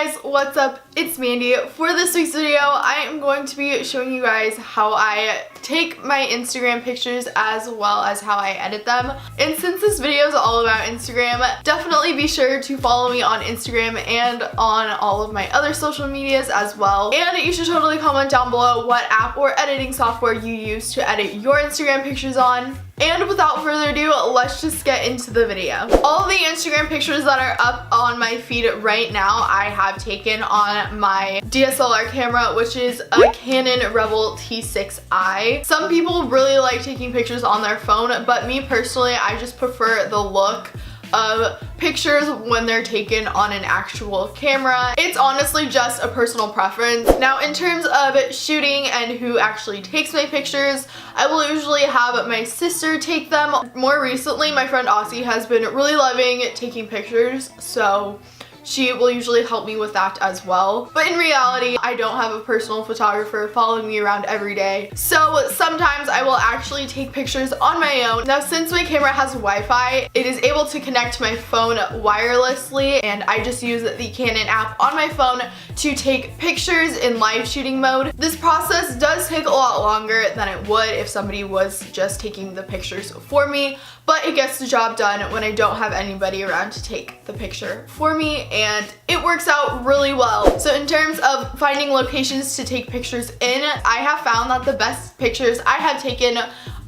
guys, what's up? It's Mandy. For this week's video, I am going to be showing you guys how I take my Instagram pictures as well as how I edit them. And since this video is all about Instagram, definitely be sure to follow me on Instagram and on all of my other social medias as well. And you should totally comment down below what app or editing software you use to edit your Instagram pictures on. And without further ado, let's just get into the video. All the Instagram pictures that are up on my feed right now, I have taken on my DSLR camera, which is a Canon Rebel T6i. Some people really like taking pictures on their phone, but me personally, I just prefer the look of pictures when they're taken on an actual camera. It's honestly just a personal preference. Now, in terms of shooting and who actually takes my pictures, I will usually have my sister take them. More recently, my friend Aussie has been really loving taking pictures, so she will usually help me with that as well. But in reality, I don't have a personal photographer following me around every day. So sometimes I will actually take pictures on my own. Now, since my camera has Wi-Fi, it is able to connect to my phone wirelessly, and I just use the Canon app on my phone to take pictures in live shooting mode. This process does take a lot longer than it would if somebody was just taking the pictures for me, but it gets the job done when I don't have anybody around to take the picture for me, and it works out really well. So in terms of finding locations to take pictures in, I have found that the best pictures I have taken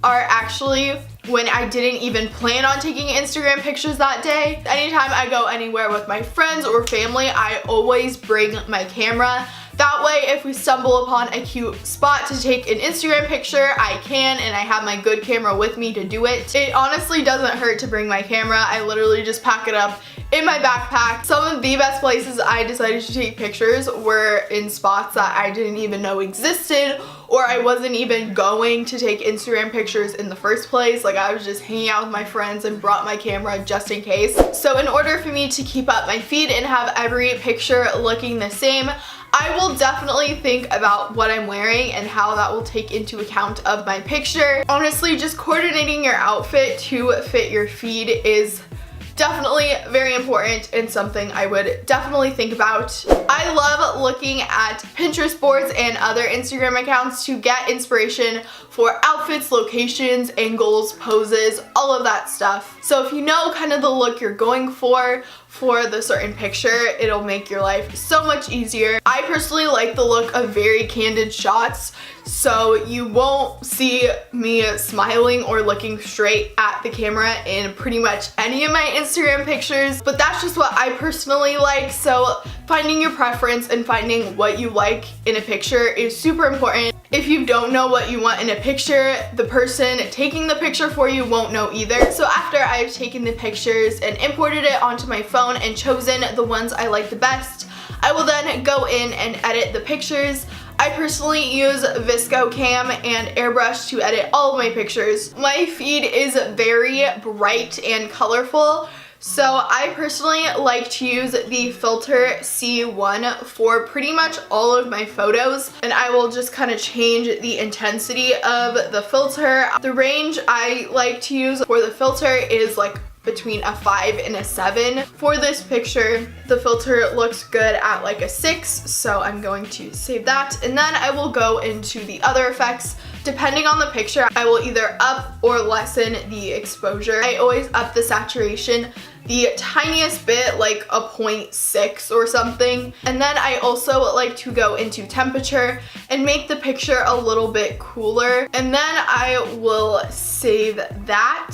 are actually when I didn't even plan on taking Instagram pictures that day. Anytime I go anywhere with my friends or family, I always bring my camera. That way, if we stumble upon a cute spot to take an Instagram picture, I can, and I have my good camera with me to do it. It honestly doesn't hurt to bring my camera. I literally just pack it up in my backpack. Some of the best places I decided to take pictures were in spots that I didn't even know existed, or I wasn't even going to take Instagram pictures in the first place. Like, I was just hanging out with my friends and brought my camera just in case. So in order for me to keep up my feed and have every picture looking the same, I will definitely think about what I'm wearing and how that will take into account of my picture. Honestly, just coordinating your outfit to fit your feed is definitely very important and something I would definitely think about. I love looking at Pinterest boards and other Instagram accounts to get inspiration for outfits, locations, angles, poses, all of that stuff. So if you know kind of the look you're going for the certain picture, it'll make your life so much easier. I personally like the look of very candid shots, so you won't see me smiling or looking straight at the camera in pretty much any of my Instagram pictures, but that's just what I personally like. So finding your preference and finding what you like in a picture is super important. If you don't know what you want in a picture, the person taking the picture for you won't know either. So after I've taken the pictures and imported it onto my phone and chosen the ones I like the best, I will then go in and edit the pictures. I personally use Visco Cam and Airbrush to edit all of my pictures. My feed is very bright and colorful, so I personally like to use the filter C1 for pretty much all of my photos, and I will just kind of change the intensity of the filter. The range I like to use for the filter is like between a 5 and a 7. For this picture, the filter looks good at like a 6, so I'm going to save that. And then I will go into the other effects. Depending on the picture, I will either up or lessen the exposure. I always up the saturation the tiniest bit, like a 0.6 or something. And then I also like to go into temperature and make the picture a little bit cooler. And then I will save that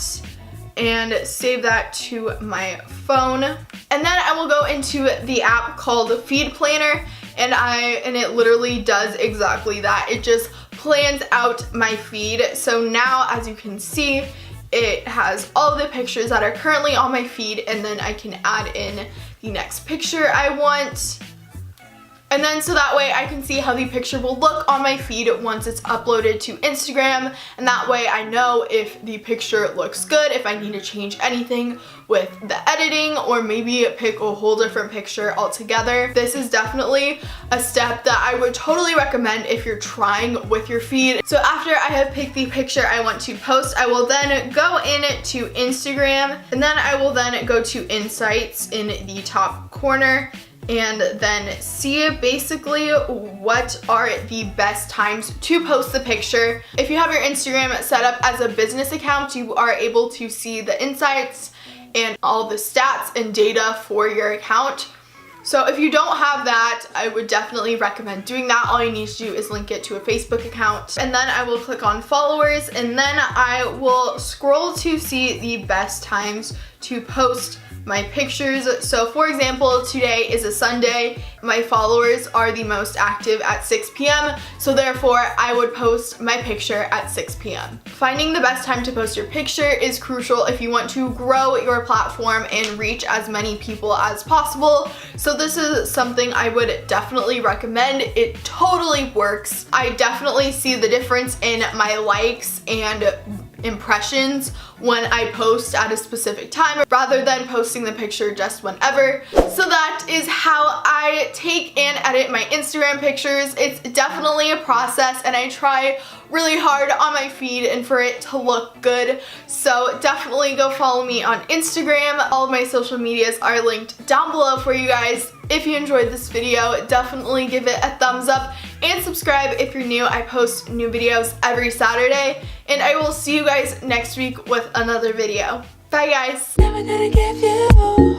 and save that to my phone. And then I will go into the app called Feed Planner, and it literally does exactly that. It just plans out my feed. So now, as you can see, it has all the pictures that are currently on my feed, and then I can add in the next picture I want. And then so that way I can see how the picture will look on my feed once it's uploaded to Instagram, and that way I know if the picture looks good, if I need to change anything with the editing, or maybe pick a whole different picture altogether. This is definitely a step that I would totally recommend if you're trying with your feed. So after I have picked the picture I want to post, I will then go in to Instagram, and then I will then go to Insights in the top corner. and then see basically what are the best times to post the picture. If you have your Instagram set up as a business account, you are able to see the insights and all the stats and data for your account. So if you don't have that, I would definitely recommend doing that. All you need to do is link it to a Facebook account. And then I will click on followers, and then I will scroll to see the best times to post my pictures. So for example, today is a Sunday. My followers are the most active at 6 p.m. So therefore I would post my picture at 6 p.m. Finding the best time to post your picture is crucial if you want to grow your platform and reach as many people as possible. So this is something I would definitely recommend. It totally works. I definitely see the difference in my likes and impressions when I post at a specific time rather than posting the picture just whenever. So that is how I take and edit my Instagram pictures. It's definitely a process, and I try really hard on my feed and for it to look good. So definitely go follow me on Instagram. All of my social medias are linked down below for you guys. If you enjoyed this video, definitely give it a thumbs up and subscribe if you're new. I post new videos every Saturday, and I will see you guys next week with another video. Bye guys! Never gonna give you